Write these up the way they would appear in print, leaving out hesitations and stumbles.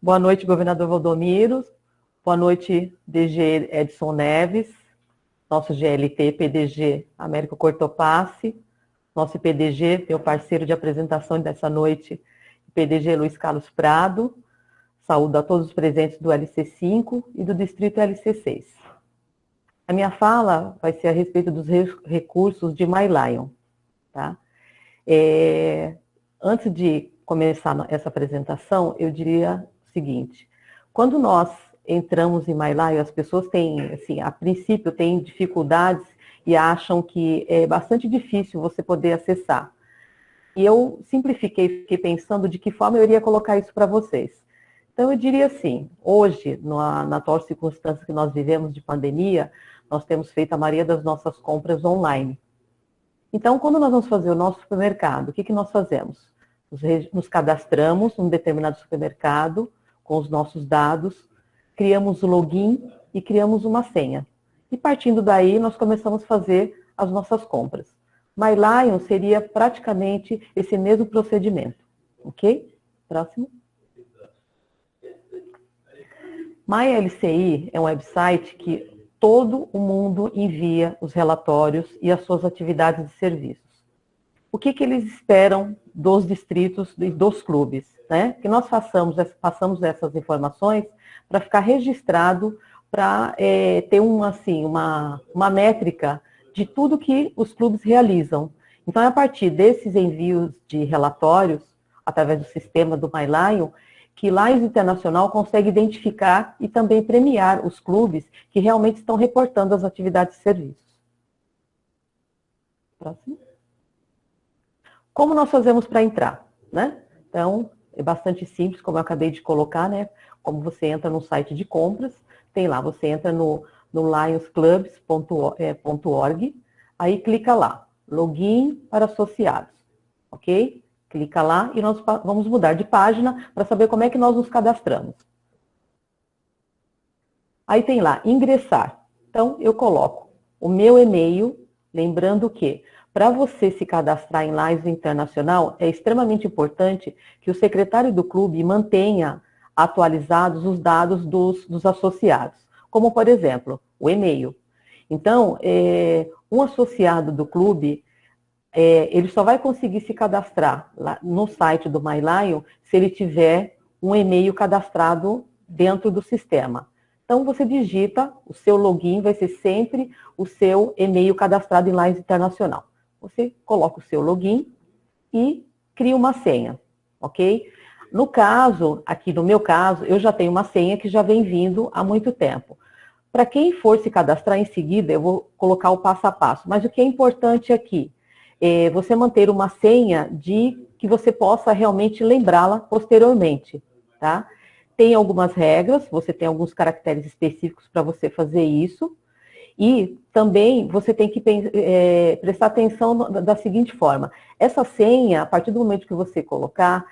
Boa noite, governador Valdomiro. Boa noite, DG Edson Neves, nosso GLT, PDG Américo Cortopassi, nosso PDG, meu parceiro de apresentação dessa noite, PDG Luiz Carlos Prado. Saúdo a todos os presentes do LC5 e do Distrito LC6. A minha fala vai ser a respeito dos recursos de MyLion. Tá? Antes de começar essa apresentação, eu diria o seguinte: quando nós entramos em MyLion, as pessoas têm, assim, a princípio, têm dificuldades e acham que é bastante difícil você poder acessar. E eu simplifiquei, fiquei pensando de que forma eu iria colocar isso para vocês. Então, eu diria assim, hoje, na atual circunstância que nós vivemos de pandemia, nós temos feito a maioria das nossas compras online. Então, quando nós vamos fazer o nosso supermercado, o que nós fazemos? Nos cadastramos num determinado supermercado, com os nossos dados, criamos o login e criamos uma senha. E partindo daí, nós começamos a fazer as nossas compras. MyLion seria praticamente esse mesmo procedimento. Ok? Próximo. MyLCI é um website que todo o mundo envia os relatórios e as suas atividades e serviços. O que eles esperam dos distritos e dos clubes? Né? Que nós passamos essas informações para ficar registrado, para ter uma métrica de tudo que os clubes realizam. Então, é a partir desses envios de relatórios, através do sistema do MyLion, que Lions Internacional consegue identificar e também premiar os clubes que realmente estão reportando as atividades e serviços. Próximo. Como nós fazemos para entrar? Né? Então, é bastante simples, como eu acabei de colocar, né? Como você entra no site de compras, tem lá, você entra no lionsclubs.org, aí clica lá, login para associados, ok? Clica lá e nós vamos mudar de página para saber como é que nós nos cadastramos. Aí tem lá, ingressar. Então, eu coloco o meu e-mail, lembrando que para você se cadastrar em Lions Internacional, é extremamente importante que o secretário do clube mantenha atualizados os dados dos associados, como, por exemplo, o e-mail. Então, um associado do clube, ele só vai conseguir se cadastrar lá no site do MyLion se ele tiver um e-mail cadastrado dentro do sistema. Então, você digita, o seu login vai ser sempre o seu e-mail cadastrado em Lions Internacional. Você coloca o seu login e cria uma senha, ok? No caso, aqui no meu caso, eu já tenho uma senha que já vem vindo há muito tempo. Para quem for se cadastrar em seguida, eu vou colocar o passo a passo. Mas o que é importante aqui é você manter uma senha de que você possa realmente lembrá-la posteriormente, tá? Tem algumas regras, você tem alguns caracteres específicos para você fazer isso. E também você tem que prestar atenção da seguinte forma. Essa senha, a partir do momento que você colocar,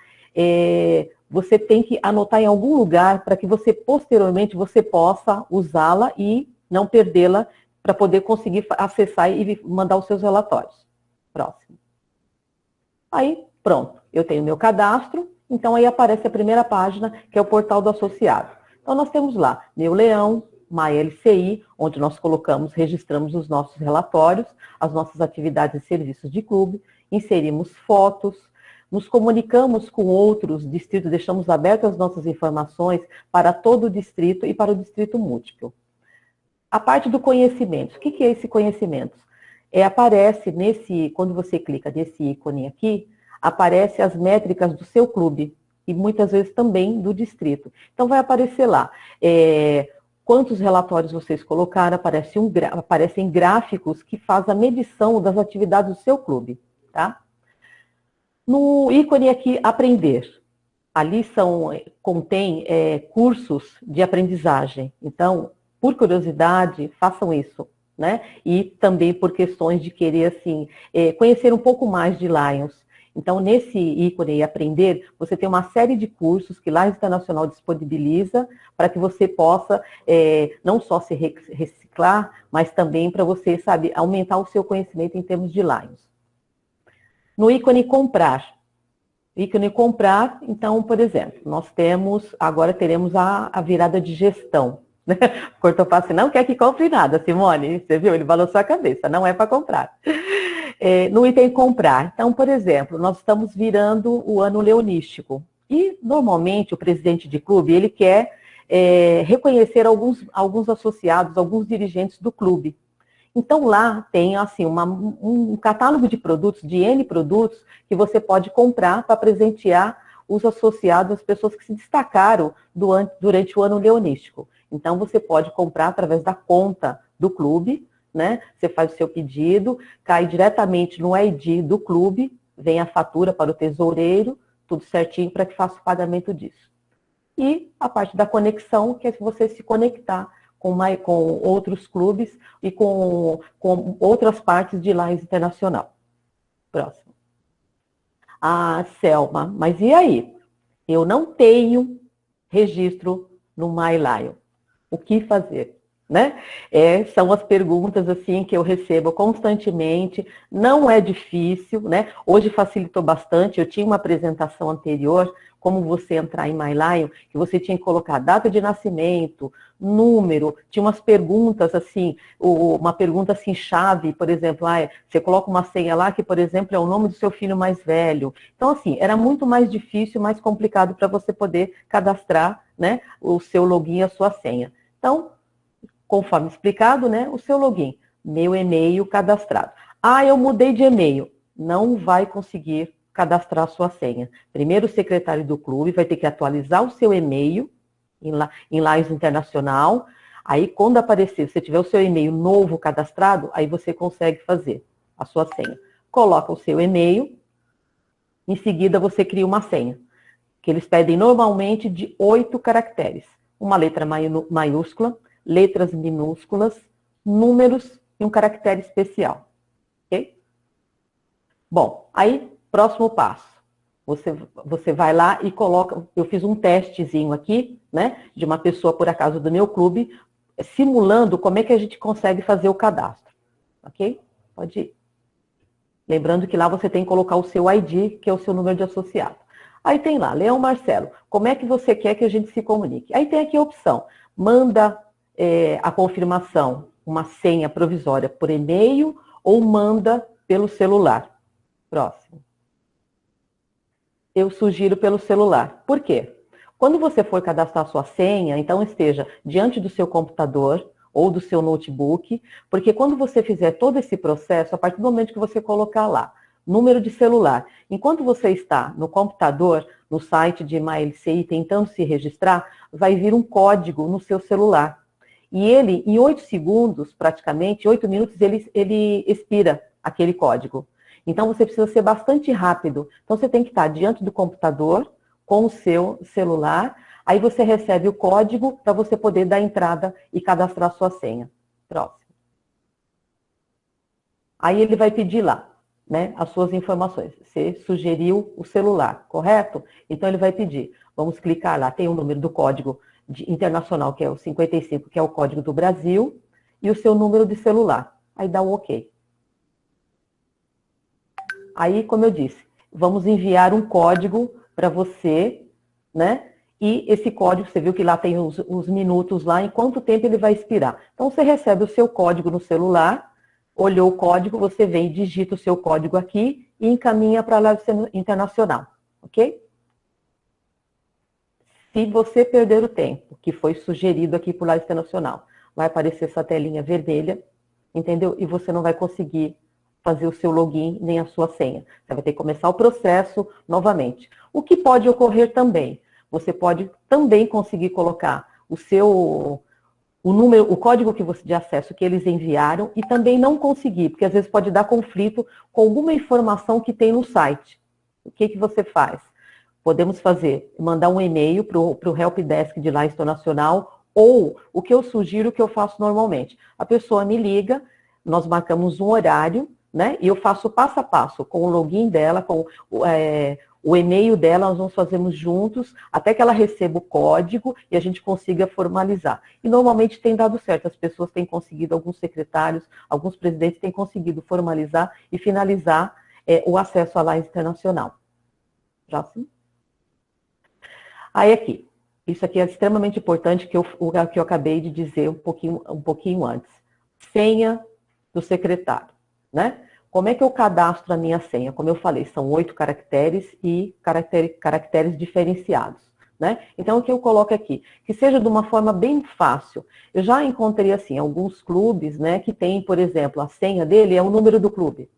você tem que anotar em algum lugar para que você, posteriormente, você possa usá-la e não perdê-la para poder conseguir acessar e mandar os seus relatórios. Próximo. Aí, pronto. Eu tenho meu cadastro, então aí aparece a primeira página, que é o portal do associado. Então, nós temos lá, Meu Leão, MyLCI, onde nós registramos os nossos relatórios, as nossas atividades e serviços de clube, inserimos fotos, nos comunicamos com outros distritos, deixamos abertas as nossas informações para todo o distrito e para o distrito múltiplo. A parte do conhecimento, o que é esse conhecimento? Aparece quando você clica nesse ícone aqui, aparece as métricas do seu clube e muitas vezes também do distrito. Então vai aparecer lá, quantos relatórios vocês colocaram, aparecem gráficos que fazem a medição das atividades do seu clube, tá? No ícone aqui, aprender. Ali contém cursos de aprendizagem. Então, por curiosidade, façam isso, né? E também por questões de querer, assim, conhecer um pouco mais de Lions. Então, nesse ícone aprender, você tem uma série de cursos que Lions Internacional disponibiliza para que você possa não só se reciclar, mas também para você, sabe, aumentar o seu conhecimento em termos de Lions. No ícone comprar, ícone comprar, então, por exemplo, nós agora teremos a virada de gestão. Né? O Cortopassi não quer que compre nada, Simone, você viu? Ele balançou a cabeça, não é para comprar. No item comprar, então, por exemplo, nós estamos virando o ano leonístico. E, normalmente, o presidente de clube, ele quer reconhecer alguns associados, alguns dirigentes do clube. Então, lá tem assim, um catálogo de produtos, de N produtos, que você pode comprar para presentear os associados, as pessoas que se destacaram durante o ano leonístico. Então, você pode comprar através da conta do clube, né? Você faz o seu pedido, cai diretamente no ID do clube, vem a fatura para o tesoureiro, tudo certinho para que faça o pagamento disso. E a parte da conexão, que é você se conectar com outros clubes e com outras partes de Lions Internacional. Próximo. Ah, Selma, mas e aí? Eu não tenho registro no MyLion. O que fazer? Né? São as perguntas assim que eu recebo constantemente, não é difícil, né? Hoje facilitou bastante, eu tinha uma apresentação anterior, como você entrar em MyLion, que você tinha que colocar data de nascimento, número, tinha umas perguntas assim, uma pergunta assim chave, por exemplo, você coloca uma senha lá que, por exemplo, é o nome do seu filho mais velho. Então, assim, era muito mais difícil, mais complicado para você poder cadastrar, né, o seu login e a sua senha. Então, conforme explicado, né, o seu login, meu e-mail cadastrado. Eu mudei de e-mail. Não vai conseguir cadastrar a sua senha. Primeiro, o secretário do clube vai ter que atualizar o seu e-mail em Lions Internacional. Aí, quando aparecer, se tiver o seu e-mail novo cadastrado, aí você consegue fazer a sua senha. Coloca o seu e-mail, em seguida você cria uma senha, que eles pedem normalmente de 8 caracteres. Uma letra maiúscula, letras minúsculas, números e um caractere especial. Ok? Bom, aí, próximo passo. Você vai lá e coloca... Eu fiz um testezinho aqui, né? De uma pessoa, por acaso, do meu clube, simulando como é que a gente consegue fazer o cadastro. Ok? Pode ir. Lembrando que lá você tem que colocar o seu ID, que é o seu número de associado. Aí tem lá, Leão Marcelo, como é que você quer que a gente se comunique? Aí tem aqui a opção, manda a confirmação, uma senha provisória por e-mail ou manda pelo celular. Próximo. Eu sugiro pelo celular. Por quê? Quando você for cadastrar sua senha, então esteja diante do seu computador ou do seu notebook, porque quando você fizer todo esse processo, a partir do momento que você colocar lá, número de celular, enquanto você está no computador, no site de MyLCI, tentando se registrar, vai vir um código no seu celular. E ele, em 8 segundos, praticamente, 8 minutos, ele expira aquele código. Então, você precisa ser bastante rápido. Então, você tem que estar diante do computador, com o seu celular, aí você recebe o código para você poder dar entrada e cadastrar sua senha. Próximo. Aí ele vai pedir lá, né, as suas informações. Você sugeriu o celular, correto? Então, ele vai pedir. Vamos clicar lá, tem o número do código internacional, que é o 55, que é o código do Brasil, e o seu número de celular. Aí dá o OK. Aí, como eu disse, vamos enviar um código para você, né? E esse código, você viu que lá tem os minutos lá, em quanto tempo ele vai expirar. Então, você recebe o seu código no celular, olhou o código, você vem, digita o seu código aqui e encaminha para a Live Internacional, ok? Se você perder o tempo, que foi sugerido aqui por Live Internacional, vai aparecer essa telinha vermelha, entendeu? E você não vai conseguir fazer o seu login nem a sua senha. Você vai ter que começar o processo novamente. O que pode ocorrer também? Você pode também conseguir colocar o número, o código de acesso que eles enviaram e também não conseguir, porque às vezes pode dar conflito com alguma informação que tem no site. O que você faz? Podemos mandar um e-mail para o helpdesk de Lions Internacional, ou o que eu sugiro, que eu faço normalmente. A pessoa me liga, nós marcamos um horário, né? E eu faço passo a passo, com o login dela, com o e-mail dela, nós fazemos juntos, até que ela receba o código e a gente consiga formalizar. E normalmente tem dado certo, as pessoas têm conseguido, alguns secretários, alguns presidentes têm conseguido formalizar e finalizar o acesso à Lions Internacional. Próximo. Aí aqui, isso aqui é extremamente importante, o que eu acabei de dizer um pouquinho antes. Senha do secretário, né? Como é que eu cadastro a minha senha? Como eu falei, são 8 caracteres e caracteres diferenciados, né? Então, o que eu coloco aqui? Que seja de uma forma bem fácil. Eu já encontrei, assim, alguns clubes, né, que tem, por exemplo, a senha dele é o número do clube.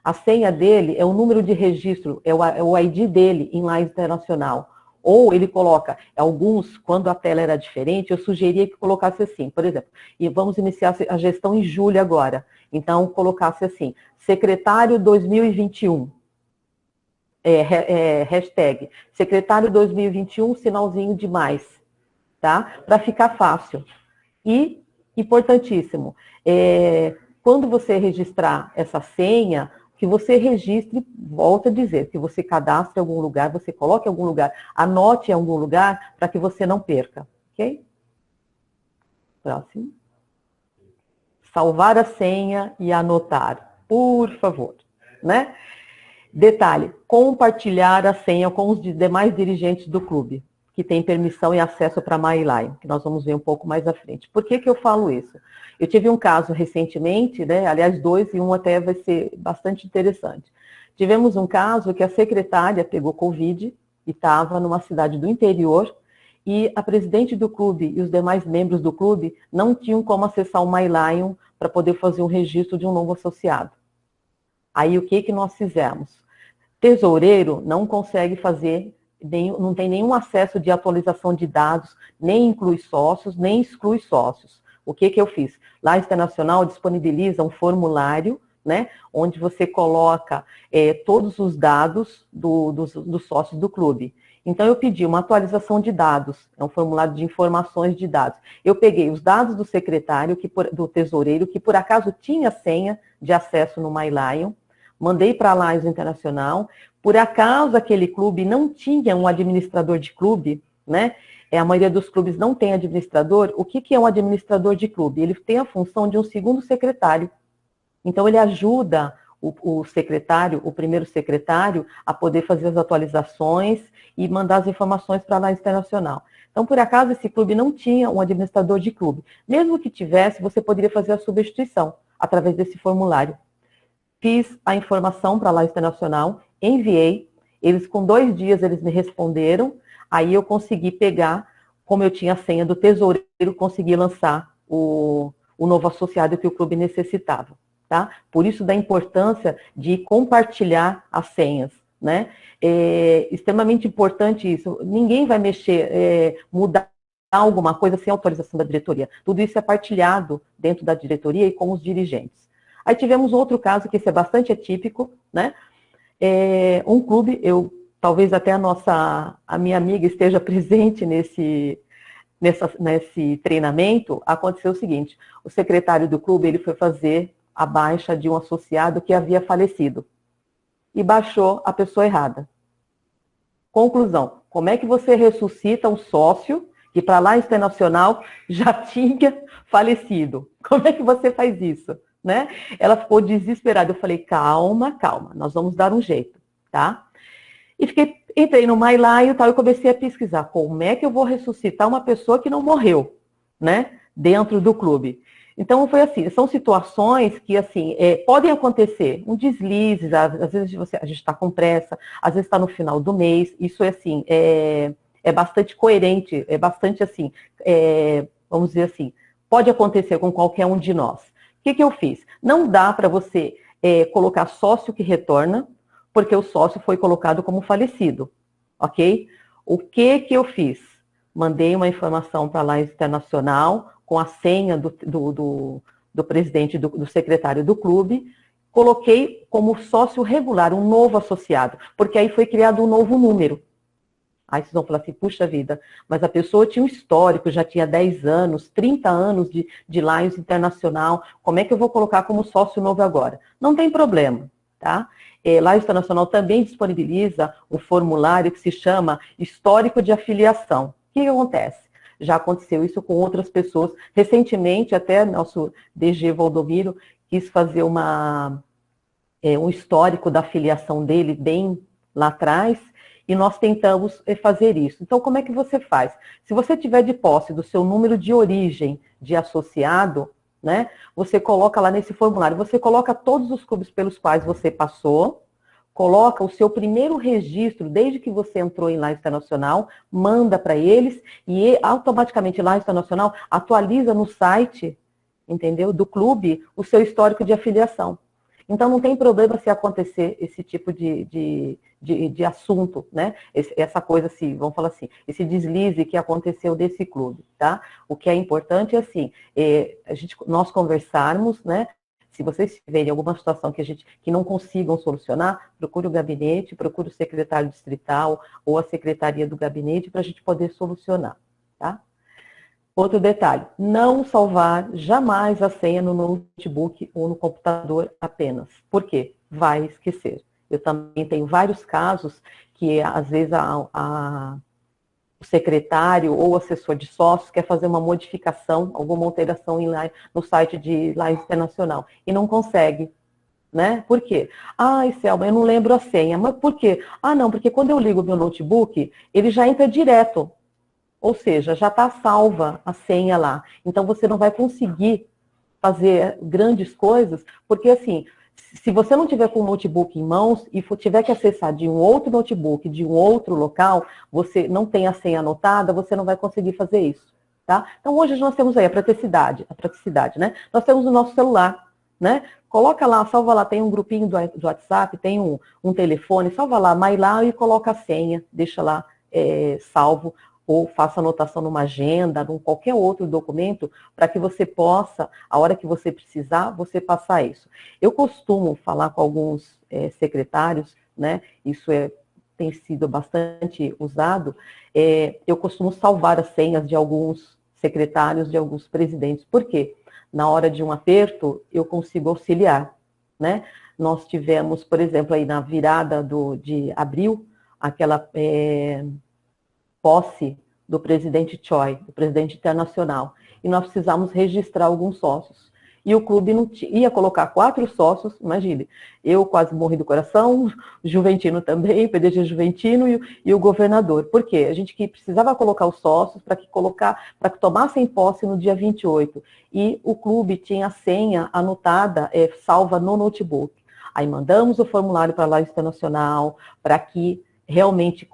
A senha dele é o número de registro, é o ID dele em Lajes Internacional. Ou ele coloca, alguns, quando a tela era diferente, eu sugeria que colocasse assim, por exemplo, e vamos iniciar a gestão em julho agora. Então, colocasse assim, secretário 2021, hashtag, secretário 2021, sinalzinho de mais, tá? Para ficar fácil. E, importantíssimo, quando você registrar essa senha, que você registre, volto a dizer, que você cadastre em algum lugar, você coloque em algum lugar, anote em algum lugar, para que você não perca, ok? Próximo. Salvar a senha e anotar, por favor, né? Detalhe, compartilhar a senha com os demais dirigentes do clube, que tem permissão e acesso para a MyLine, que nós vamos ver um pouco mais à frente. Por que eu falo isso? Eu tive um caso recentemente, né, aliás, 2, e um até vai ser bastante interessante. Tivemos um caso que a secretária pegou Covid e estava numa cidade do interior, e a presidente do clube e os demais membros do clube não tinham como acessar o MyLion para poder fazer um registro de um novo associado. Aí o que nós fizemos? Tesoureiro não consegue fazer, não tem nenhum acesso de atualização de dados, nem inclui sócios, nem exclui sócios. O que eu fiz? Lá Internacional disponibiliza um formulário, né, onde você coloca todos os dados dos sócios do clube. Então, eu pedi uma atualização de dados, é um formulário de informações de dados. Eu peguei os dados do secretário, do tesoureiro, que por acaso tinha senha de acesso no MyLion, mandei para a Lajes Internacional. Por acaso aquele clube não tinha um administrador de clube, né? A maioria dos clubes não tem administrador. O que é um administrador de clube? Ele tem a função de um segundo secretário. Então, ele ajuda o secretário, o primeiro secretário, a poder fazer as atualizações e mandar as informações para a Lajes Internacional. Então, por acaso, esse clube não tinha um administrador de clube. Mesmo que tivesse, você poderia fazer a substituição através desse formulário. Fiz a informação para a Lajes Internacional, enviei, eles com 2 dias eles me responderam, aí eu consegui pegar, como eu tinha a senha do tesoureiro, consegui lançar o novo associado que o clube necessitava, tá? Por isso da importância de compartilhar as senhas, né? É extremamente importante isso, ninguém vai mexer, mudar alguma coisa sem autorização da diretoria, tudo isso é partilhado dentro da diretoria e com os dirigentes. Aí tivemos outro caso, que esse é bastante atípico, né? Um clube, talvez até a minha amiga esteja presente nesse treinamento. Aconteceu o seguinte, o secretário do clube, ele foi fazer a baixa de um associado que havia falecido e baixou a pessoa errada. Conclusão, como é que você ressuscita um sócio que para lá internacional já tinha falecido? Como é que você faz isso? Né? Ela ficou desesperada. Eu falei, calma, nós vamos dar um jeito, tá? E entrei no MyLion e tal, e comecei a pesquisar como é que eu vou ressuscitar uma pessoa que não morreu, né? Dentro do clube. Então, foi assim, são situações que, assim, podem acontecer, um deslize, às vezes a gente está com pressa, às vezes está no final do mês, isso é assim, é bastante coerente, é bastante assim, vamos dizer assim, pode acontecer com qualquer um de nós. O que eu fiz? Não dá para você colocar sócio que retorna, porque o sócio foi colocado como falecido, ok? O que eu fiz? Mandei uma informação para a Lajes Internacional, com a senha do presidente, do secretário do clube, coloquei como sócio regular, um novo associado, porque aí foi criado um novo número. Aí vocês vão falar assim, puxa vida, mas a pessoa tinha um histórico, já tinha 10 anos, 30 anos de Lajes Internacional, como é que eu vou colocar como sócio novo agora? Não tem problema, tá? Lajes Internacional também disponibiliza um formulário que se chama Histórico de Afiliação. O que acontece? Já aconteceu isso com outras pessoas. Recentemente, até nosso DG Valdomiro quis fazer um histórico da afiliação dele bem lá atrás, e nós tentamos fazer isso. Então, como é que você faz? Se você tiver de posse do seu número de origem de associado, né, você coloca lá nesse formulário, você coloca todos os clubes pelos quais você passou, coloca o seu primeiro registro, desde que você entrou em Lages Internacional, manda para eles, e automaticamente Lages Internacional atualiza no site, entendeu, do clube, o seu histórico de afiliação. Então, não tem problema se acontecer esse tipo de assunto, né? Essa coisa, assim, vamos falar assim, esse deslize que aconteceu desse clube, tá? O que é importante é, assim, nós conversarmos, né? Se vocês tiverem alguma situação que não consigam solucionar, procure o gabinete, procure o secretário distrital ou a secretaria do gabinete para a gente poder solucionar, tá? Outro detalhe, não salvar jamais a senha no notebook ou no computador apenas. Por quê? Vai esquecer. Eu também tenho vários casos que, às vezes, o secretário ou o assessor de sócios quer fazer uma modificação, alguma alteração no site de Lages Internacional e não consegue. Né? Por quê? Ai, Selma, eu não lembro a senha. Mas por quê? Ah, não, porque quando eu ligo o meu notebook, ele já entra direto. Ou seja, já está salva a senha lá. Então, você não vai conseguir fazer grandes coisas, porque assim, se você não tiver com o notebook em mãos e tiver que acessar de um outro notebook, de um outro local, você não tem a senha anotada, você não vai conseguir fazer isso, tá? Então, hoje nós temos aí a praticidade, né? Nós temos o nosso celular, né? Coloca lá, salva lá, tem um grupinho do WhatsApp, tem um telefone, salva lá, vai lá e coloca a senha, deixa lá salvo, ou faça anotação numa agenda, num qualquer outro documento, para que você possa, a hora que você precisar, você passar isso. Eu costumo falar com alguns secretários, né? Isso tem sido bastante usado. Eu costumo salvar as senhas de alguns secretários, de alguns presidentes. Por quê? Na hora de um aperto, eu consigo auxiliar, né? Nós tivemos, por exemplo, aí na virada de abril, aquela posse do presidente Choi, do presidente internacional, e nós precisamos registrar alguns sócios. E o clube não ia colocar 4 sócios, imagine, eu quase morri do coração, o Juventino também, o PDG Juventino e o governador. Por quê? A gente que precisava colocar os sócios para que tomassem posse no dia 28. E o clube tinha a senha anotada, salva no notebook. Aí mandamos o formulário para a Lages Internacional, para que realmente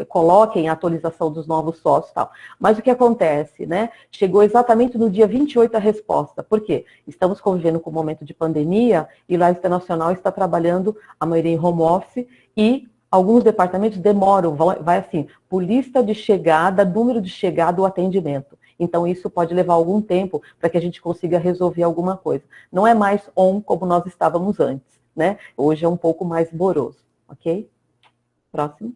coloquem a atualização dos novos sócios e tal. Mas o que acontece, né? Chegou exatamente no dia 28 a resposta. Por quê? Estamos convivendo com um momento de pandemia e Lages Internacional está trabalhando, a maioria em home office, e alguns departamentos demoram, vai assim, por lista de chegada, número de chegada, o atendimento. Então, isso pode levar algum tempo para que a gente consiga resolver alguma coisa. Não é mais como nós estávamos antes, né? Hoje é um pouco mais moroso, ok? Próximo.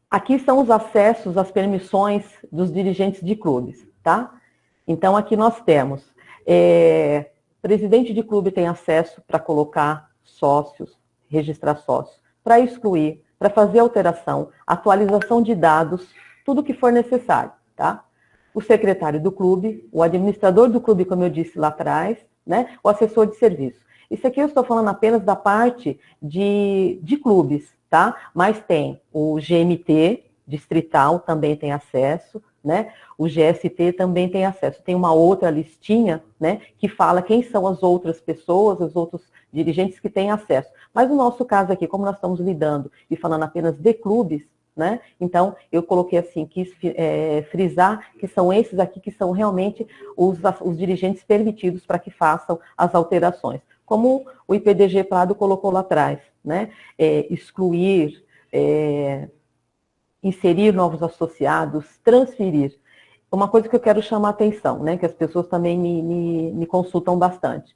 Aqui são os acessos às permissões dos dirigentes de clubes, tá? Então, aqui nós temos, presidente de clube tem acesso para colocar sócios, registrar sócios, para excluir, para fazer alteração, atualização de dados, tudo que for necessário, tá? O secretário do clube, o administrador do clube, como eu disse lá atrás, né? O assessor de serviço. Isso aqui eu estou falando apenas da parte de clubes, tá? Mas tem o GMT distrital, também tem acesso, né? O GST também tem acesso. Tem uma outra listinha, né? Que fala quem são as outras pessoas, os outros dirigentes que têm acesso. Mas no nosso caso aqui, como nós estamos lidando e falando apenas de clubes, né? Então, eu coloquei assim, quis frisar que são esses aqui que são realmente os dirigentes permitidos para que façam as alterações. Como o IPDG Prado colocou lá atrás, né? Excluir, inserir novos associados, transferir. Uma coisa que eu quero chamar a atenção, né? Que as pessoas também me consultam bastante.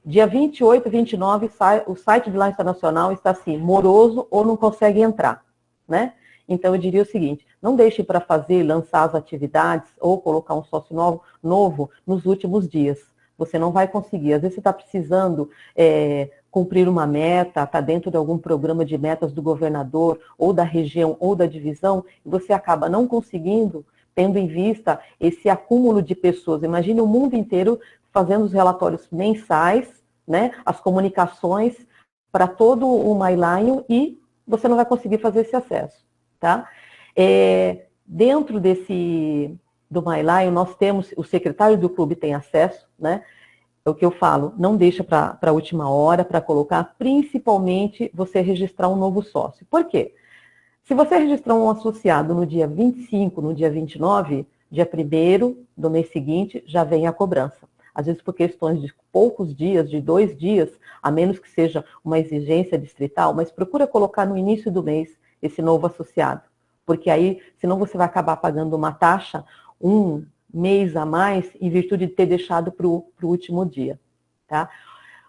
Dia 28, 29, o site de Lages Internacional está assim, moroso ou não consegue entrar, né? Então, eu diria o seguinte, não deixe para fazer, lançar as atividades ou colocar um sócio novo nos últimos dias. Você não vai conseguir. Às vezes você está precisando cumprir uma meta, está dentro de algum programa de metas do governador, ou da região, ou da divisão, e você acaba não conseguindo, tendo em vista esse acúmulo de pessoas. Imagine o mundo inteiro fazendo os relatórios mensais, né, as comunicações para todo o MyLion e você não vai conseguir fazer esse acesso, tá? Dentro do MyLion, nós temos, o secretário do clube tem acesso, né? É o que eu falo, não deixa para a última hora para colocar, principalmente você registrar um novo sócio. Por quê? Se você registrar um associado no dia 25, no dia 29, dia 1º do mês seguinte, já vem a cobrança. Às vezes por questões de poucos dias, de 2 dias, a menos que seja uma exigência distrital, mas procura colocar no início do mês esse novo associado. Porque aí, senão você vai acabar pagando uma taxa, um mês a mais, em virtude de ter deixado para o último dia. Tá?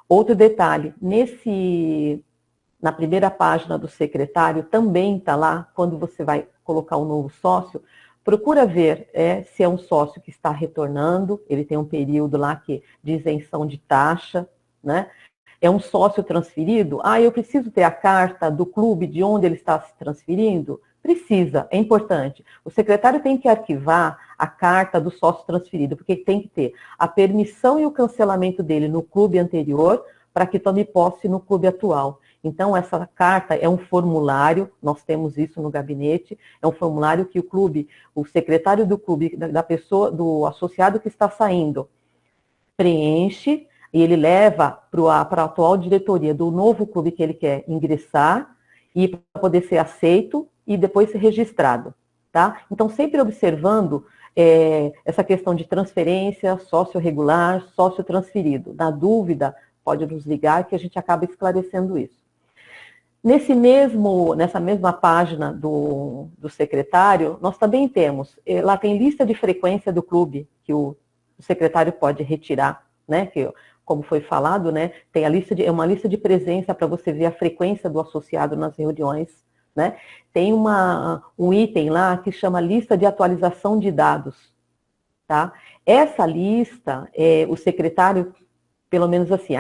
Outro detalhe, na primeira página do secretário, também está lá, quando você vai colocar um novo sócio, procura ver se é um sócio que está retornando, ele tem um período lá de isenção de taxa, né? É um sócio transferido? Eu preciso ter a carta do clube de onde ele está se transferindo? Precisa, é importante. O secretário tem que arquivar a carta do sócio transferido, porque tem que ter a permissão e o cancelamento dele no clube anterior, para que tome posse no clube atual. Então, essa carta é um formulário, nós temos isso no gabinete, é um formulário que o secretário do clube, da pessoa, do associado que está saindo, preenche e ele leva para a atual diretoria do novo clube que ele quer ingressar e para poder ser aceito e depois ser registrado, tá? Então, sempre observando essa questão de transferência, sócio regular, sócio transferido. Na dúvida, pode nos ligar que a gente acaba esclarecendo isso. Nessa mesma página do secretário, nós também temos, lá tem lista de frequência do clube, que o secretário pode retirar, né? Que, como foi falado, né? Tem uma lista de presença para você ver a frequência do associado nas reuniões, né? Tem um item lá que chama lista de atualização de dados, tá? Essa lista, o secretário, pelo menos assim,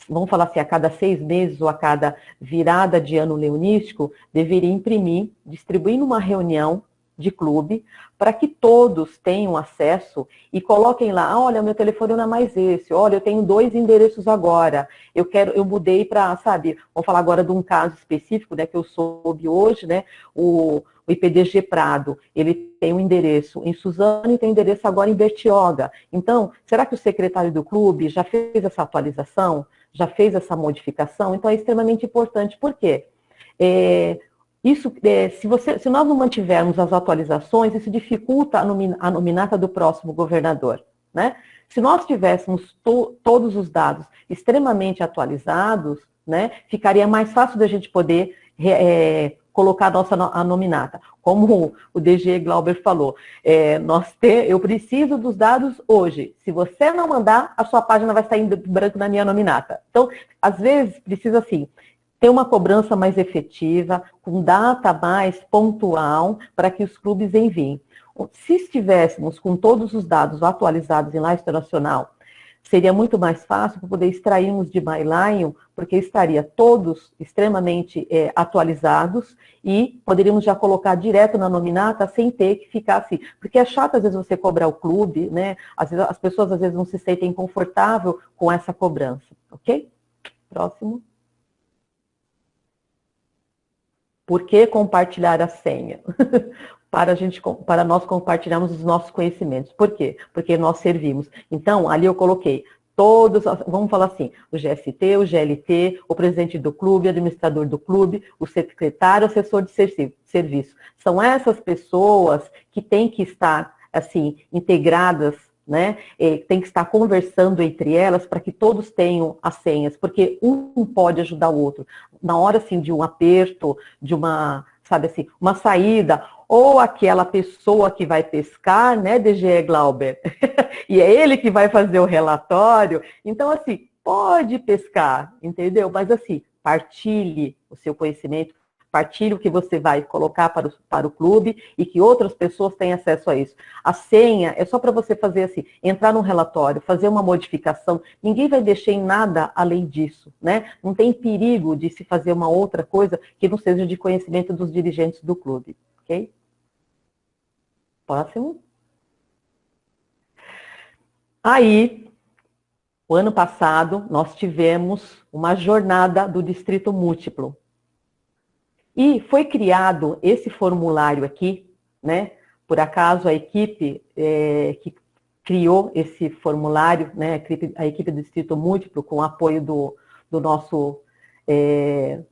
vamos falar assim, a cada 6 meses ou a cada virada de ano leonístico, deveria imprimir, distribuir numa reunião de clube, para que todos tenham acesso e coloquem lá, olha, meu telefone não é mais esse, olha, eu tenho 2 endereços agora, eu mudei para, sabe, vamos falar agora de um caso específico, né, que eu soube hoje, né, o IPDG Prado, ele tem um endereço em Suzano e tem endereço agora em Bertioga. Então, será que o secretário do clube já fez essa atualização? Já fez essa modificação? Então, é extremamente importante. Por quê? Se nós não mantivermos as atualizações, isso dificulta a nominata do próximo governador, né? Se nós tivéssemos todos os dados extremamente atualizados, né, ficaria mais fácil da gente poder colocar a nominata. Como o DG Glauber falou, eu preciso dos dados hoje. Se você não mandar, a sua página vai sair em branco na minha nominata. Então, às vezes, precisa, assim, ter uma cobrança mais efetiva, com data mais pontual, para que os clubes enviem. Se estivéssemos com todos os dados atualizados em Live Internacional, seria muito mais fácil para poder extrairmos de MyLion, porque estaria todos extremamente atualizados e poderíamos já colocar direto na nominata sem ter que ficar assim. Porque é chato, às vezes, você cobrar o clube, né? Às vezes, as pessoas, às vezes, não se sentem confortáveis com essa cobrança, ok? Próximo. Por que compartilhar a senha? Para nós compartilharmos os nossos conhecimentos. Por quê? Porque nós servimos. Então, ali eu coloquei todos, vamos falar assim, o GST, o GLT, o presidente do clube, o administrador do clube, o secretário, o assessor de serviço. São essas pessoas que têm que estar, assim, integradas, né? Tem que estar conversando entre elas para que todos tenham as senhas, porque um pode ajudar o outro. Na hora, assim, de um aperto, de uma, sabe assim, uma saída, ou aquela pessoa que vai pescar, né, DG Glauber, e é ele que vai fazer o relatório. Então, assim, pode pescar, entendeu? Mas, assim, partilhe o seu conhecimento, partilhe o que você vai colocar para o clube e que outras pessoas tenham acesso a isso. A senha é só para você fazer assim, entrar num relatório, fazer uma modificação. Ninguém vai deixar em nada além disso, né? Não tem perigo de se fazer uma outra coisa que não seja de conhecimento dos dirigentes do clube, ok? Próximo. Aí, O ano passado, nós tivemos uma jornada do Distrito Múltiplo. E foi criado esse formulário aqui, né? Por acaso, a equipe que criou esse formulário, né? A equipe do Distrito Múltiplo, com o apoio do nosso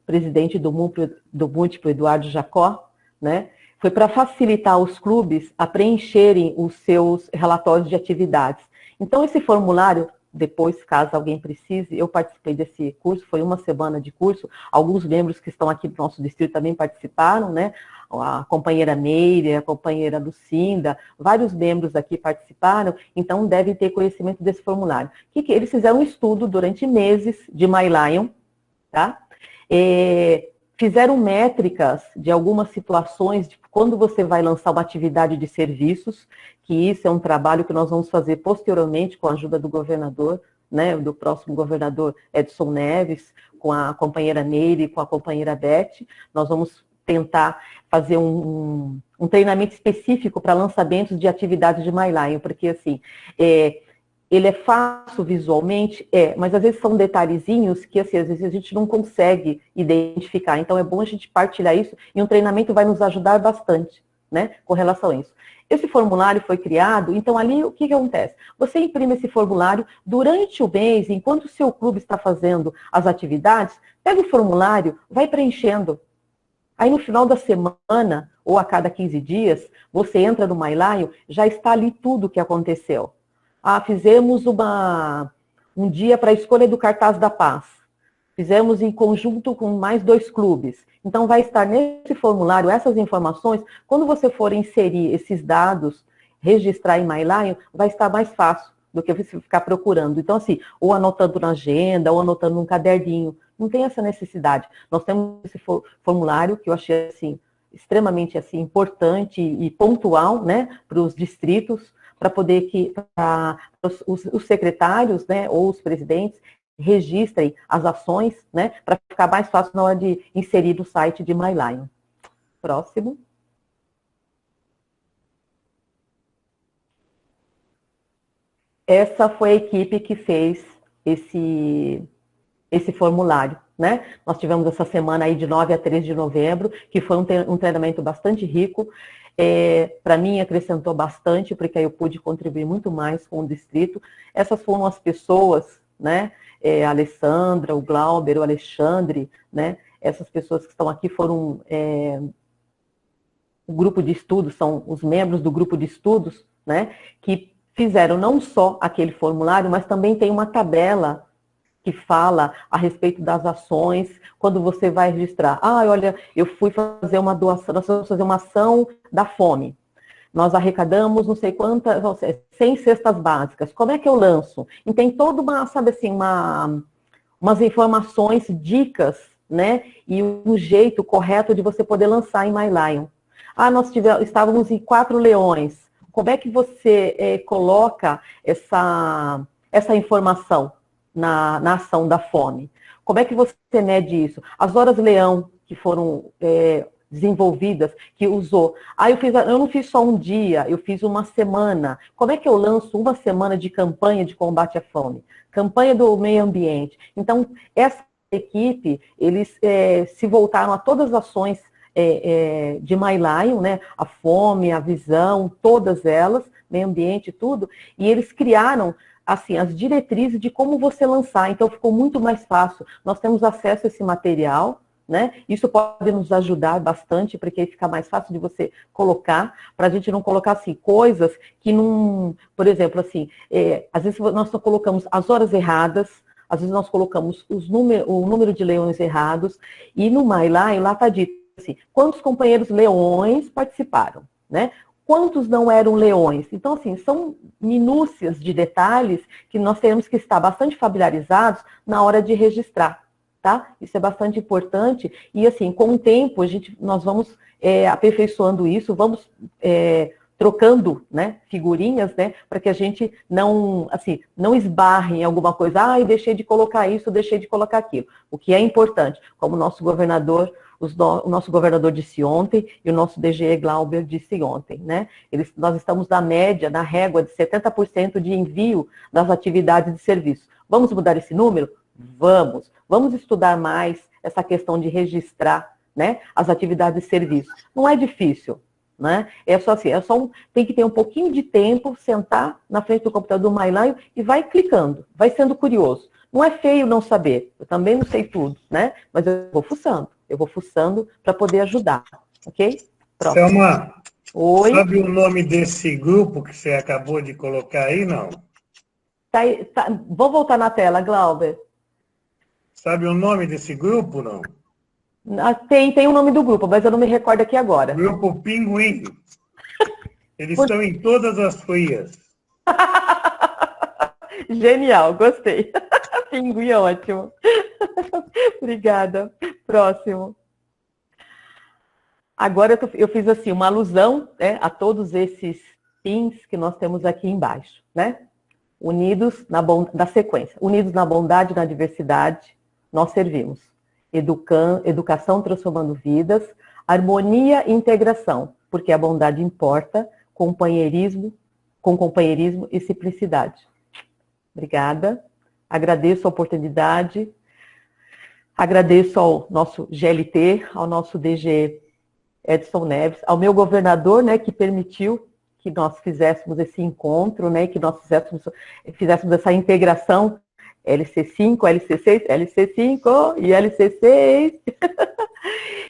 presidente do Múltiplo, Eduardo Jacó, né? Foi para facilitar os clubes a preencherem os seus relatórios de atividades. Então, esse formulário, depois, caso alguém precise, eu participei desse curso, foi uma semana de curso, alguns membros que estão aqui do nosso distrito também participaram, né? A companheira Meire, a companheira Lucinda, vários membros aqui participaram, então devem ter conhecimento desse formulário. Eles fizeram um estudo durante meses de MyLion, tá? Fizeram métricas de algumas situações, de quando você vai lançar uma atividade de serviços, que isso é um trabalho que nós vamos fazer posteriormente com a ajuda do governador, né, do próximo governador Edson Neves, com a companheira Neire, com a companheira Beth. Nós vamos tentar fazer um treinamento específico para lançamentos de atividades de MyLion, porque assim, ele é fácil visualmente? Mas às vezes são detalhezinhos que assim, às vezes a gente não consegue identificar. Então é bom a gente partilhar isso e um treinamento vai nos ajudar bastante, né, com relação a isso. Esse formulário foi criado, então ali o que acontece? Você imprime esse formulário durante o mês, enquanto o seu clube está fazendo as atividades, pega o formulário, vai preenchendo. Aí no final da semana, ou a cada 15 dias, você entra no MyLion, já está ali tudo o que aconteceu. Fizemos um dia para a escolha do cartaz da paz. Fizemos em conjunto com mais 2 clubes. Então, vai estar nesse formulário essas informações. Quando você for inserir esses dados, registrar em MyLion, vai estar mais fácil do que você ficar procurando. Então, assim, ou anotando na agenda, ou anotando num caderninho. Não tem essa necessidade. Nós temos esse formulário que eu achei, assim, extremamente assim, importante e pontual, né, para os distritos, para poder que os secretários, né, ou os presidentes registrem as ações, né, para ficar mais fácil na hora de inserir no site de MyLion. Próximo. Essa foi a equipe que fez esse formulário, né? Nós tivemos essa semana aí de 9 a 13 de novembro, que foi um treinamento bastante rico. Para mim, acrescentou bastante, porque aí eu pude contribuir muito mais com o distrito. Essas foram as pessoas, né? A Alessandra, o Glauber, o Alexandre, né? Essas pessoas que estão aqui foram o grupo de estudos, são os membros do grupo de estudos, né? Que fizeram não só aquele formulário, mas também tem uma tabela que fala a respeito das ações, quando você vai registrar. Olha, eu fui fazer uma doação, nós vamos fazer uma ação da fome. Nós arrecadamos não sei quantas, 100 cestas básicas. Como é que eu lanço? E tem toda uma, sabe assim, umas informações, dicas, né? E um jeito correto de você poder lançar em MyLion. Nós estávamos em 4 leões. Como é que você coloca essa informação na ação da fome? Como é que você mede isso? As horas leão que foram desenvolvidas, que usou. Eu não fiz só um dia, eu fiz uma semana. Como é que eu lanço uma semana de campanha de combate à fome? Campanha do meio ambiente. Então, essa equipe, eles se voltaram a todas as ações de MyLion, né? A fome, a visão, todas elas, meio ambiente, tudo, e eles criaram assim, as diretrizes de como você lançar, então ficou muito mais fácil. Nós temos acesso a esse material, né? Isso pode nos ajudar bastante, porque aí fica mais fácil de você colocar, para a gente não colocar assim, coisas que não, por exemplo, assim, às vezes nós só colocamos as horas erradas, às vezes nós colocamos o número de leões errados, e no MyLion, lá está dito assim, quantos companheiros leões participaram, né? Quantos não eram leões? Então, assim, são minúcias de detalhes que nós temos que estar bastante familiarizados na hora de registrar, tá? Isso é bastante importante e, assim, com o tempo, nós vamos aperfeiçoando isso, vamos trocando, né, figurinhas, né, para que a gente não, assim, não esbarre em alguma coisa, eu deixei de colocar isso, deixei de colocar aquilo. O que é importante, como o nosso governador disse ontem e o nosso DGE Glauber disse ontem, né? Nós estamos na média, na régua de 70% de envio das atividades de serviço. Vamos mudar esse número? Vamos. Vamos estudar mais essa questão de registrar, né, as atividades de serviço. Não é difícil, né? É só assim, tem que ter um pouquinho de tempo, sentar na frente do computador do MyLion e vai clicando, vai sendo curioso. Não é feio não saber, eu também não sei tudo, né? Mas eu vou fuçando para poder ajudar, ok? Próximo. Selma, Oi. sabe o nome desse grupo que você acabou de colocar aí, não? Vou voltar na tela, Glauber. Sabe o nome desse grupo, não? Tem o nome do grupo, mas eu não me recordo aqui agora. Grupo Pinguim. Eles estão em todas as frias. Genial, gostei. Pinguim é ótimo. Obrigada. Próximo. Agora eu fiz assim uma alusão, né, a todos esses pins que nós temos aqui embaixo, né? Unidos na sequência. Unidos na bondade e na diversidade, nós servimos. Educação transformando vidas, harmonia e integração, porque a bondade importa, com companheirismo e simplicidade. Obrigada. Agradeço a oportunidade. Agradeço ao nosso GLT, ao nosso DG Edson Neves, ao meu governador, né, que permitiu que nós fizéssemos esse encontro, né, que nós fizéssemos essa integração LC5, LC6, LC5 e LC6.